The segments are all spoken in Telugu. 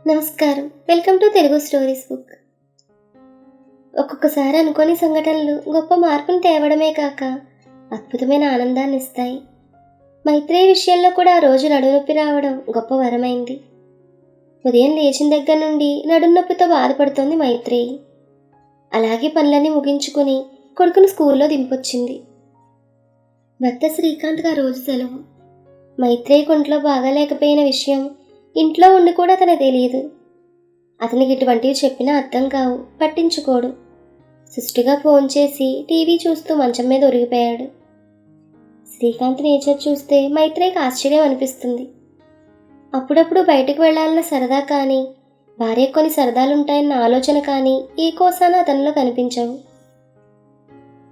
నమస్కారం. Welcome to Telugu stories book. ఒక్కొక్కసారి అనుకోని సంఘటనలు గొప్ప మార్పును తేవడమే కాక అద్భుతమైన ఆనందాన్ని ఇస్తాయి. మైత్రేయి విషయంలో కూడా ఆ రోజు నడునొప్పి రావడం గొప్ప వరమైంది. ఉదయం లేచిన దగ్గర నుండి నడునొప్పితో బాధపడుతోంది మైత్రేయి. అలాగే పనులన్నీ ముగించుకుని కొడుకును స్కూల్లో దింపొచ్చింది. భర్త శ్రీకాంత్కి ఆ రోజు సెలవు. మైత్రేయి ఒంట్లో బాగాలేకపోయిన విషయం ఇంట్లో ఉండి కూడా తనకు తెలియదు. అతనికి ఇటువంటివి చెప్పినా అర్థం కావు, పట్టించుకోడు. సుష్టిగా ఫోన్ చేసి టీవీ చూస్తూ మంచం మీద ఒరిగిపోయాడు. శ్రీకాంత్ నేచర్ చూస్తే మైత్రేయికి ఆశ్చర్యం అనిపిస్తుంది. అప్పుడప్పుడు బయటకు వెళ్లాలన్న సరదా కానీ, భార్య కొన్ని సరదాలుంటాయన్న ఆలోచన కానీ ఏ కోసాన అతనిలో కనిపించవు.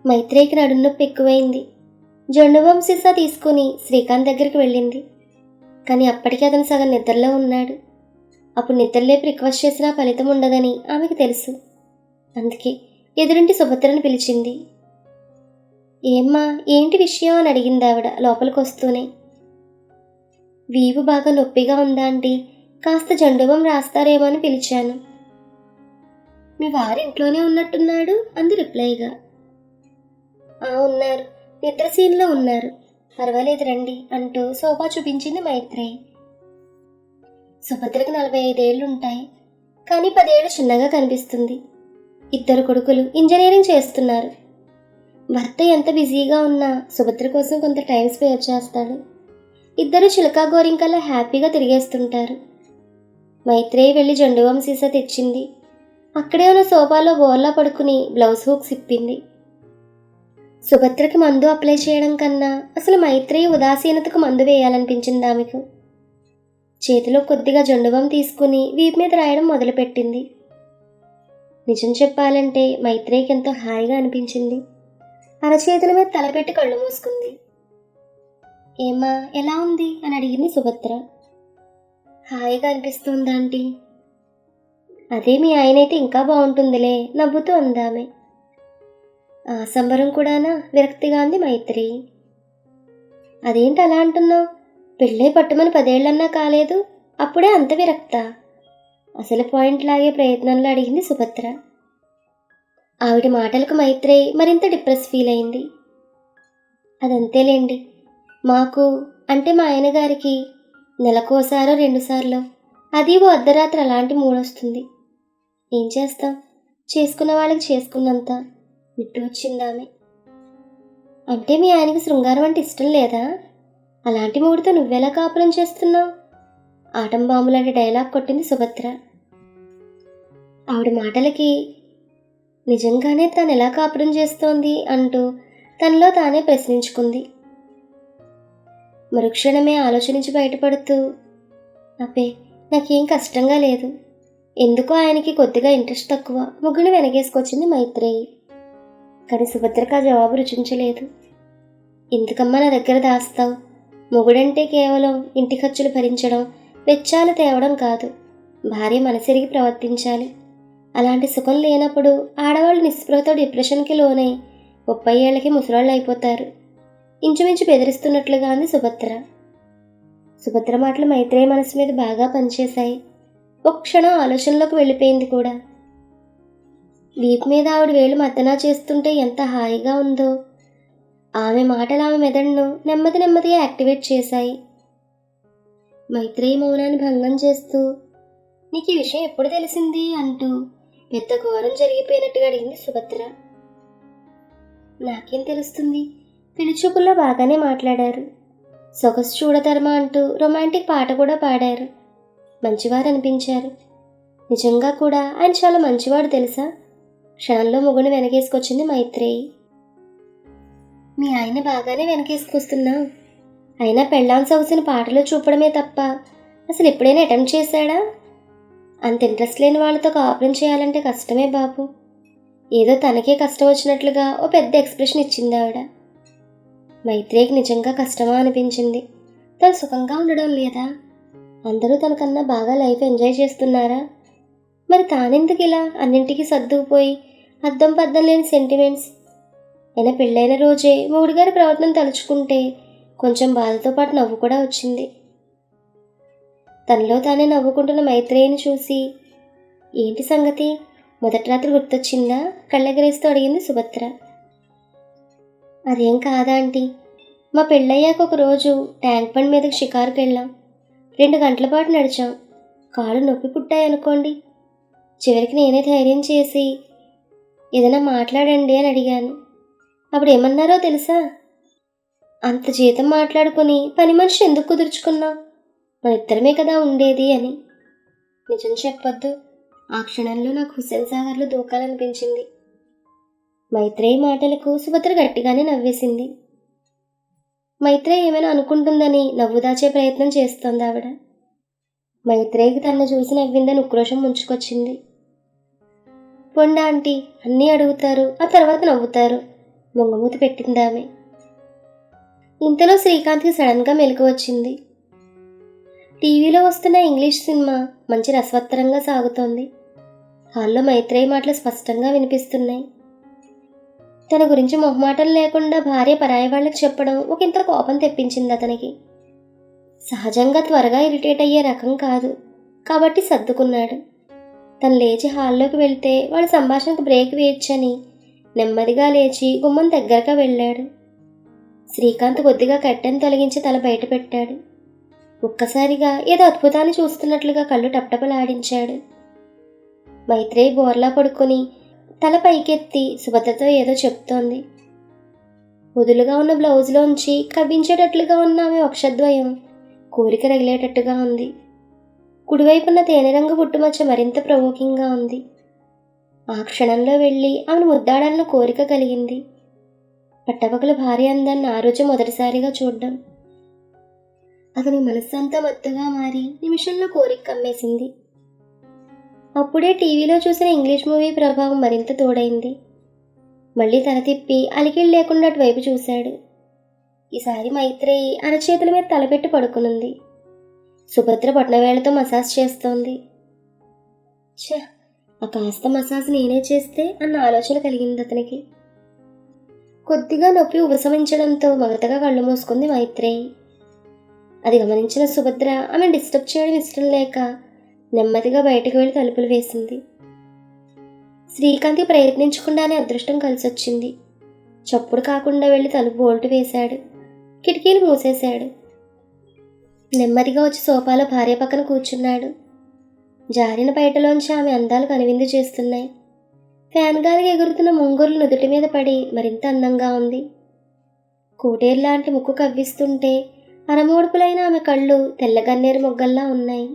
మైత్రేయికి నడునొప్పి ఎక్కువైంది. జండుబాం సీసా తీసుకుని శ్రీకాంత్ దగ్గరికి వెళ్ళింది. కానీ అప్పటికే అతను సగం నిద్రలో ఉన్నాడు. అప్పుడు నిద్రలేపి రిక్వెస్ట్ చేసినా ఫలితం ఉండదని ఆమెకు తెలుసు. అందుకే ఎదురింటి సుభద్రను పిలిచింది. ఏమ్మా, ఏంటి విషయం అని అడిగింది ఆవిడ లోపలికి వస్తూనే. వీపు బాగా నొప్పిగా ఉందా ఆంటీ, కాస్త జండుబాం రాస్తారేమో అని పిలిచాను. మీ వారు ఇంట్లోనే ఉన్నట్టున్నాడు అంది రిప్లైగా. ఉన్నారు, నిద్ర సీన్లో ఉన్నారు, పర్వాలేదు రండి అంటూ సోఫా చూపించింది మైత్రేయి. సుభద్రకి 45 ఏళ్లుంటాయి, కానీ 10 ఏళ్ళు చిన్నగా కనిపిస్తుంది. 2 కొడుకులు ఇంజనీరింగ్ చేస్తున్నారు. భర్త ఎంత బిజీగా ఉన్నా సుభద్ర కోసం కొంత టైం స్పేర్ చేస్తాడు. 2 చిలకా గోరింకల్లా హ్యాపీగా తిరిగేస్తుంటారు. మైత్రేయి వెళ్ళి జండుబాం సీసా తెచ్చింది. అక్కడే ఉన్న సోఫాలో బోర్లా పడుకుని బ్లౌజ్ హూక్స్ ఇప్పింది. సుభద్రకి మందు అప్లై చేయడం కన్నా అసలు మైత్రేయి ఉదాసీనతకు మందు వేయాలనిపించింది ఆమెకు. చేతిలో కొద్దిగా జండుబాం తీసుకుని వీపు మీద రాయడం మొదలుపెట్టింది. నిజం చెప్పాలంటే మైత్రేయికి ఎంతో హాయిగా అనిపించింది. అరచేతుల మీద తలపెట్టి కళ్ళు మూసుకుంది. ఏమ్మా, ఎలా ఉంది అని అడిగింది సుభద్ర. హాయిగా అనిపిస్తుంది ఆంటీ. అదే మీ ఆయనైతే ఇంకా బాగుంటుందిలే నవ్వుతూ అందామె. ఆ సంబరం కూడానా, విరక్తిగా అంది మైత్రేయి. అదేంటి అలా అంటున్నావు? పెళ్ళే పట్టుమని 10 ఏళ్ళన్నా కాలేదు, అప్పుడే అంత విరక్త? అసలు పాయింట్ లాగే ప్రయత్నంలో అడిగింది సుభద్ర. ఆవిడ మాటలకు మైత్రేయి మరింత డిప్రెస్ ఫీల్ అయింది. అదంతేలేండి, మాకు అంటే మా ఆయన గారికి నెలకోసారో 2 సార్లు, అది ఓ అర్ధరాత్రి అలాంటి మూడొస్తుంది. ఏం చేస్తాం, చేసుకున్న వాళ్ళకి చేసుకున్నంత నిట్టు వచ్చిందామె. అంటే మీ ఆయనకి శృంగారం అంటే ఇష్టం లేదా? అలాంటి మూడితో నువ్వెలా కాపురం చేస్తున్నావు? ఆటం బాంబులాంటి డైలాగ్ కొట్టింది సుభద్ర. ఆవిడ మాటలకి నిజంగానే తాను ఎలా కాపురం చేస్తోంది అంటూ తనలో తానే ప్రశ్నించుకుంది. మరుక్షణమే ఆలోచించి బయటపడుతూ, అబ్బే, నాకేం కష్టంగా లేదు. ఎందుకో ఆయనకి కొద్దిగా ఇంట్రెస్ట్ తక్కువ, ముగ్గుని వెనకేసుకొచ్చింది మైత్రేయి. కానీ సుభద్రకు ఆ జవాబు రుచించలేదు. ఎందుకమ్మా నా దగ్గర దాస్తావు? మొగుడంటే కేవలం ఇంటి ఖర్చులు భరించడం, వెచ్చాలు తేవడం కాదు, భార్య మనసిరిగి ప్రవర్తించాలి. అలాంటి సుఖం లేనప్పుడు ఆడవాళ్ళు నిస్పృహతో డిప్రెషన్కి లోనై 30 ఏళ్లకి ముసలాళ్ళు అయిపోతారు. ఇంచుమించు బెదిరిస్తున్నట్లుగా అంది సుభద్ర. సుభద్ర మాటలు మైత్రేయి మనసు మీద బాగా పనిచేశాయి. ఒక క్షణం ఆలోచనలోకి వెళ్ళిపోయింది కూడా. వీపు మీద ఆవిడ వేలు మద్దనా చేస్తుంటే ఎంత హాయిగా ఉందో. ఆమె మాటలు ఆమె మెదడును నెమ్మదిగా యాక్టివేట్ చేశాయి. మైత్రేయి మౌనాన్ని భంగం చేస్తూ, నీకు ఈ విషయం ఎప్పుడు తెలిసింది అంటూ పెద్ద ఘోరం జరిగిపోయినట్టుగా అడిగింది సుభద్ర. నాకేం తెలుస్తుంది, పిలిచూపుల్లో బాగానే మాట్లాడారు. సొగసు చూడధర్మ అంటూ రొమాంటిక్ పాట కూడా పాడారు. మంచివారు అనిపించారు. నిజంగా కూడా ఆయన చాలా మంచివాడు తెలుసా? క్షణంలో మొగుని వెనకేసుకొచ్చింది మైత్రేయి. మీ ఆయన బాగానే వెనకేసుకొస్తున్నావు. అయినా పెళ్ళాం సొగసుని పాటలో చూపడమే తప్ప అసలు ఎప్పుడైనా అటెంప్ట్ చేశాడా? అంత ఇంట్రెస్ట్ లేని వాళ్ళతో కాపురం చేయాలంటే కష్టమే బాబు. ఏదో తనకే కష్టం వచ్చినట్లుగా ఓ పెద్ద ఎక్స్ప్రెషన్ ఇచ్చింది ఆవిడ. మైత్రేయికి నిజంగా కష్టమా అనిపించింది. తను సుఖంగా ఉండడం లేదా? అందరూ తనకన్నా బాగా లైఫ్ ఎంజాయ్ చేస్తున్నారా? మరి తానెందుకు ఇలా అన్నింటికి సర్దుకుపోయి అద్దం పద్దం లేని సెంటిమెంట్స్? అయినా పెళ్ళైన రోజే మొగుడిగారి ప్రవర్తన తలుచుకుంటే కొంచెం బాధతో పాటు నవ్వు కూడా వచ్చింది. తనలో తానే నవ్వుకుంటున్న మైత్రేయిని చూసి, ఏంటి సంగతి, మొదటి రాత్రి గుర్తొచ్చిందా? కళ్ళెగరేస్తూ అడిగింది సుభద్ర. అదేం కాదా ఆంటీ, మా పెళ్ళయ్యాక ఒకరోజు ట్యాంక్ బండ్ మీదకి షికారుకి వెళ్ళాం. 2 గంటల పాటు నడిచాం. కాళ్ళు నొప్పి పుట్టాయనుకోండి. చివరికి నేనే ధైర్యం చేసి ఏదైనా మాట్లాడండి అని అడిగాను. అప్పుడు ఏమన్నారో తెలుసా? అంత జీతం మాట్లాడుకుని పని మనిషి ఎందుకు కుదుర్చుకున్నాం, మన ఇద్దరమే కదా ఉండేది అని. నిజం చెప్పొద్దు, ఆ క్షణంలో నాకు హుస్సేన్ సాగర్లో దూకాలనిపించింది. మైత్రేయి మాటలకు సుభద్ర గట్టిగానే నవ్వేసింది. మైత్రేయి ఏమైనా అనుకుంటుందని నవ్వు దాచే ప్రయత్నం చేస్తోంది ఆవిడ. మైత్రేయికి తనను చూసి నవ్విందని ఉక్రోషం ముంచుకొచ్చింది. పొండా ఆంటీ, అన్నీ అడుగుతారు, ఆ తర్వాత నవ్వుతారు, మొంగమూతి పెట్టింది ఆమె. ఇంతలో శ్రీకాంత్కి సడన్గా మెలకు వచ్చింది. టీవీలో వస్తున్న ఇంగ్లీష్ సినిమా మంచి రసవత్తరంగా సాగుతోంది. హాల్లో మైత్రేయి మాటలు స్పష్టంగా వినిపిస్తున్నాయి. తన గురించి మొహమాటం లేకుండా భార్య పరాయి వాళ్ళకి చెప్పడం ఒకంత కోపం తెప్పించింది అతనికి. సహజంగా త్వరగా ఇరిటేట్ అయ్యే రకం కాదు కాబట్టి సర్దుకున్నాడు. తను లేచి హాల్లోకి వెళ్తే వాళ్ళ సంభాషణకు బ్రేక్ వేయొచ్చని నెమ్మదిగా లేచి గుమ్మం దగ్గరగా వెళ్ళాడు. శ్రీకాంత్ కొద్దిగా కట్టెను తొలగించి తల బయట పెట్టాడు. ఒక్కసారిగా ఏదో అద్భుతాన్ని చూస్తున్నట్లుగా కళ్ళు టపటపలాడించాడు. మైత్రేయి బోర్లా పడుకొని తల పైకెత్తి సుభద్రతో ఏదో చెప్తోంది. వదులుగా ఉన్న బ్లౌజ్లోంచి కవ్వించేటట్లుగా ఉన్న ఆమె వక్షద్వయం కోరిక రగిలేటట్టుగా ఉంది. కుడివైపున్న తేనె రంగు పుట్టుమచ్చ మరింత ప్రవోకింగ్గా ఉంది. ఆ క్షణంలో వెళ్ళి ఆమెను ముద్దాడాలన్న కోరిక కలిగింది. పట్టపగల భార్య అందాన్ని ఆ రోజు మొదటిసారిగా చూడ్డం అతని మనస్సంతా మత్తుగా మారి నిమిషంలో కోరిక కమ్మేసింది. అప్పుడే టీవీలో చూసిన ఇంగ్లీష్ మూవీ ప్రభావం మరింత తోడైంది. మళ్ళీ తల తిప్పి అలికిళ్ళు లేకుండా అటువైపు చూశాడు. ఈసారి మైత్రేయి అరచేతుల మీద తలపెట్టి పడుకునుంది. సుభద్ర బొట్నవేళ్లతో మసాజ్ చేస్తోంది. ఆ కాస్త మసాజ్ నేనే చేస్తే అన్న ఆలోచన కలిగింది అతనికి. కొద్దిగా నొప్పి ఉపశమించడంతో మగతగా కళ్ళు మూసుకుంది మైత్రేయి. అది గమనించిన సుభద్ర ఆమె డిస్టర్బ్ చేయడం ఇష్టం లేక నెమ్మదిగా బయటకు వెళ్ళి తలుపులు వేసింది. శ్రీకాంత్కి ప్రయత్నించకుండానే అదృష్టం కలిసొచ్చింది. చప్పుడు కాకుండా వెళ్ళి తలుపు బోల్టు వేశాడు. కిటికీలు మూసేశాడు. నెమ్మదిగా వచ్చి సోఫాలో భార్య పక్కన కూర్చున్నాడు. జారిన బయటలోంచి ఆమె అందాలు కనువిందు చేస్తున్నాయి. ఫ్యాన్ గాలికి ఎగురుతున్న ముంగురులు నుదుటి మీద పడి మరింత అందంగా ఉంది. కోటేరులాంటి ముక్కు కవ్విస్తుంటే అరమోడుపులైన ఆమె కళ్ళు తెల్లగన్నేరు మొగ్గల్లా ఉన్నాయి.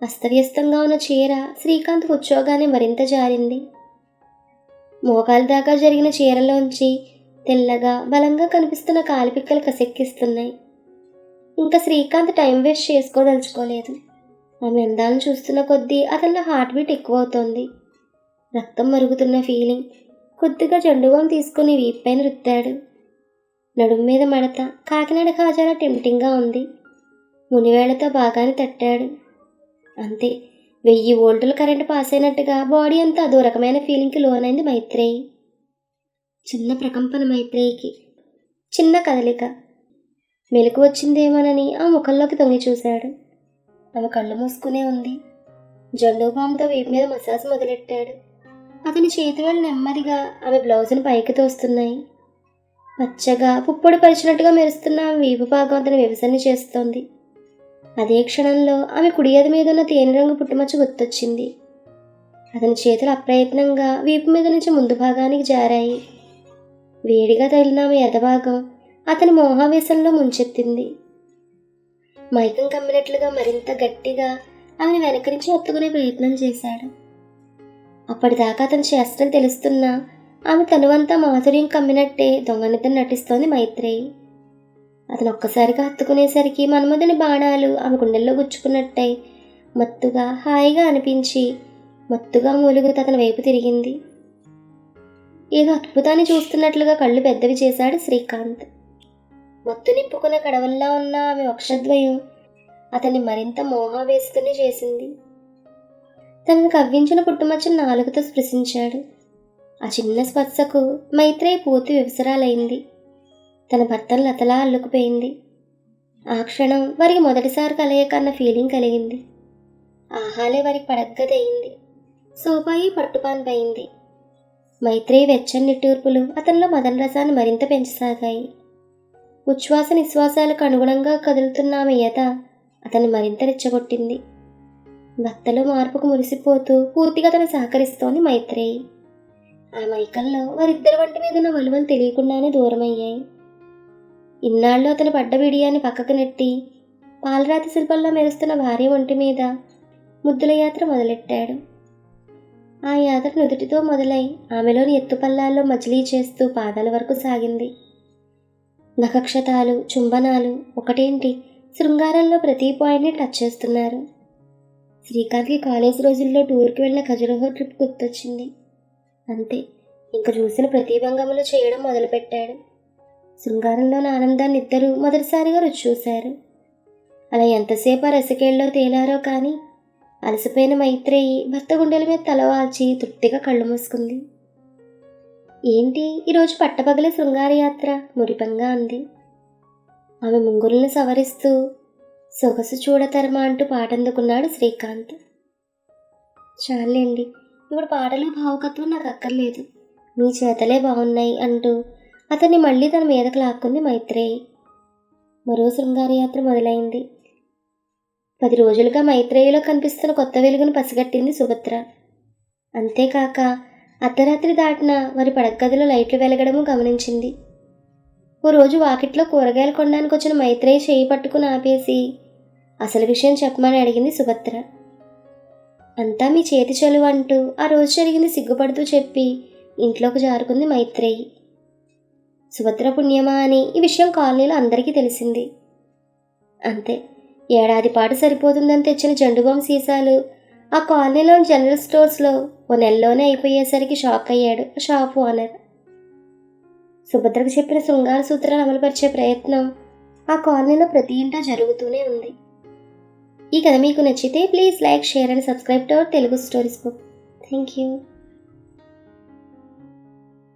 అస్తవ్యస్తంగా ఉన్న చీర శ్రీకాంత్ కూర్చోగానే మరింత జారింది. మోకాల దాకా జరిగిన చీరలోంచి తెల్లగా బలంగా కనిపిస్తున్న కాలిపిక్కలు కసెక్కిస్తున్నాయి. ఇంకా శ్రీకాంత్ టైం వేస్ట్ చేసుకోదలుచుకోలేదు. ఆమె అందాలను చూస్తున్న కొద్దీ అతనిలో హార్ట్ బీట్ ఎక్కువ అవుతోంది. రక్తం మరుగుతున్న ఫీలింగ్. కొద్దిగా జండుగం తీసుకుని వీప్పైన రుద్దాడు. నడుము మీద మడత కాకినాడ కాజాలా టెంప్టింగ్గా ఉంది. మునివేళ్లతో బాగానే తట్టాడు. అంతే, 1000 వోల్టుల కరెంటు పాస్ అయినట్టుగా బాడీ అంతా అదో రకమైన ఫీలింగ్కి లోనైంది మైత్రేయి. చిన్న ప్రకంపన మైత్రేయికి. చిన్న కదలిక. మెలకు వచ్చిందేమోనని ఆ ముఖంలోకి తొంగి చూశాడు. ఆమె కళ్ళు మూసుకునే ఉంది. జండు బాంతో వీపు మీద మసాజ్ మొదలెట్టాడు. అతని చేతివేళ్ళు నెమ్మదిగా ఆమె బ్లౌజును పైకి తోస్తున్నాయి. పచ్చగా పుప్పొడి పరిచినట్టుగా మెరుస్తున్న ఆమె వీపు భాగం అతని వివసని చేస్తోంది. అదే క్షణంలో ఆమె కుడియది మీద ఉన్న తేనె రంగు పుట్టుమచ్చ గుర్తొచ్చింది. అతని చేతులు అప్రయత్నంగా వీపు మీద నుంచి ముందు భాగానికి జారాయి. వేడిగా తగిలిన ఆమె ఎదభాగం అతని మోహావేశంలో ముంచెత్తింది. మైకం కమ్మినట్లుగా మరింత గట్టిగా ఆమెను వెనక నుంచి హత్తుకునే ప్రయత్నం చేశాడు. అప్పటిదాకా అతని చేష్టలు తెలుస్తున్నా ఆమె తనువంతా మాధుర్యం కమ్మినట్టే దొంగనిద్ర నటిస్తోంది మైత్రేయి. అతను ఒక్కసారిగా హత్తుకునేసరికి మన్మధుని బాణాలు ఆమె గుండెల్లో గుచ్చుకున్నట్టయి మత్తుగా హాయిగా అనిపించి మత్తుగా మూలుగుతూ అతని వైపు తిరిగింది. ఏదో అద్భుతాన్ని చూస్తున్నట్లుగా కళ్ళు పెద్దవి చేశాడు శ్రీకాంత్. మత్తు నిప్పుకున్న కడవల్లా ఉన్న ఆమె వక్షద్వయం అతన్ని మరింత మోహావేస్తుని చేసింది. తనను కవ్వించిన పుట్టుమచ్చను నాలుకతో స్పృశించాడు. ఆ చిన్న స్పర్శకు మైత్రేయి పూర్తి వివసరాలైంది. తన భర్తను లతలా అల్లుకుపోయింది. ఆ క్షణం వారికి మొదటిసారి కలయిక అన్న ఫీలింగ్ కలిగింది. ఆహాలే వారికి పడగ్గదయింది. సోపాయి పట్టుపాన్పయింది. మైత్రేయి వెచ్చని నిట్టూర్పులు అతనిలో మదన రసాన్ని మరింత పెంచసాగాయి. ఉచ్ఛ్వాస నిశ్వాసాలకు అనుగుణంగా కదులుతున్న ఆమె ఎద అతన్ని మరింత రెచ్చగొట్టింది. భర్తలో మార్పుకు మురిసిపోతూ పూర్తిగా అతను సహకరిస్తోంది మైత్రేయి. ఆ మైకల్లో వారిద్దరి వంటి మీద ఉన్న వలువలు తెలియకుండానే దూరమయ్యాయి. ఇన్నాళ్ళు అతను పడ్డ బిడియాన్ని పక్కకు నెట్టి పాలరాతి శిల్పంలో మెరుస్తున్న భార్య ఒంటి మీద ముద్దుల యాత్ర మొదలెట్టాడు. ఆ యాత్ర నుదుటితో మొదలై ఆమెలోని ఎత్తుపల్లాల్లో మజిలీ చేస్తూ పాదాల వరకు సాగింది. నఖక్షతాలు, చుంబనాలు ఒకటేంటి, శృంగారంలో ప్రతి పాయింట్ని టచ్ చేస్తున్నారు. శ్రీకాంత్కి కాలేజ్ రోజుల్లో టూర్కి వెళ్ళిన ఖజురహో ట్రిప్ గుర్తొచ్చింది. అంతే, ఇంక చూసిన ప్రతిభంగములు చేయడం మొదలుపెట్టాడు. శృంగారంలోని ఆనందాన్ని ఇద్దరూ మొదటిసారిగా రుచి చూశారు. అలా ఎంతసేపు ఆ రసికేళ్ళలో తేలారో కానీ అలసిపోయిన మైత్రేయి భర్త గుండెల మీద తలవాల్చి తృప్తిగా కళ్ళు మూసుకుంది. ఏంటి ఈరోజు పట్టపగలే శృంగారయాత్ర మురిపంగా అంది. ఆమె ముంగురులను సవరిస్తూ సొగసు చూడతరమా అంటూ పాటందుకున్నాడు శ్రీకాంత్. చాలండి, ఇప్పుడు పాటలు భావుకత్వం నాకు అక్కర్లేదు, మీ చేతలే బాగున్నాయి అంటూ అతన్ని మళ్ళీ తన మీదకు లాక్కుంది మైత్రేయి. మరో శృంగారయాత్ర మొదలైంది. 10 రోజులుగా మైత్రేయిలో కనిపిస్తున్న కొత్త వెలుగును పసిగట్టింది సుభద్ర. అంతేకాక అర్ధరాత్రి దాటిన వారి పడగదిలో లైట్లు వెలగడము గమనించింది. ఓ రోజు వాకిట్లో కూరగాయలు కొనడానికి వచ్చిన మైత్రేయి చేయి పట్టుకుని ఆపేసి అసలు విషయం చెప్పమని అడిగింది సుభద్ర. అంతా మీ చేతి చలువ అంటూ ఆ రోజు జరిగింది సిగ్గుపడుతూ చెప్పి ఇంట్లోకి జారుకుంది మైత్రేయి. సుభద్ర పుణ్యమా అని ఈ విషయం కాలనీలో అందరికీ తెలిసింది. అంతే, ఏడాది పాటు సరిపోతుందని తెచ్చిన జండుబాం సీసాలు ఆ కాలనీలోని జనరల్ స్టోర్స్లో ఓ నెలలోనే అయిపోయేసరికి షాక్ అయ్యాడు షాప్ ఓనర్. సుభద్రకు చెప్పిన శృంగార సూత్రాలు అమలుపరిచే ప్రయత్నం ఆ కాలనీలో ప్రతి ఇంటా జరుగుతూనే ఉంది. ఈ కథ మీకు నచ్చితే please like, share and subscribe to our Telugu stories book. Thank you.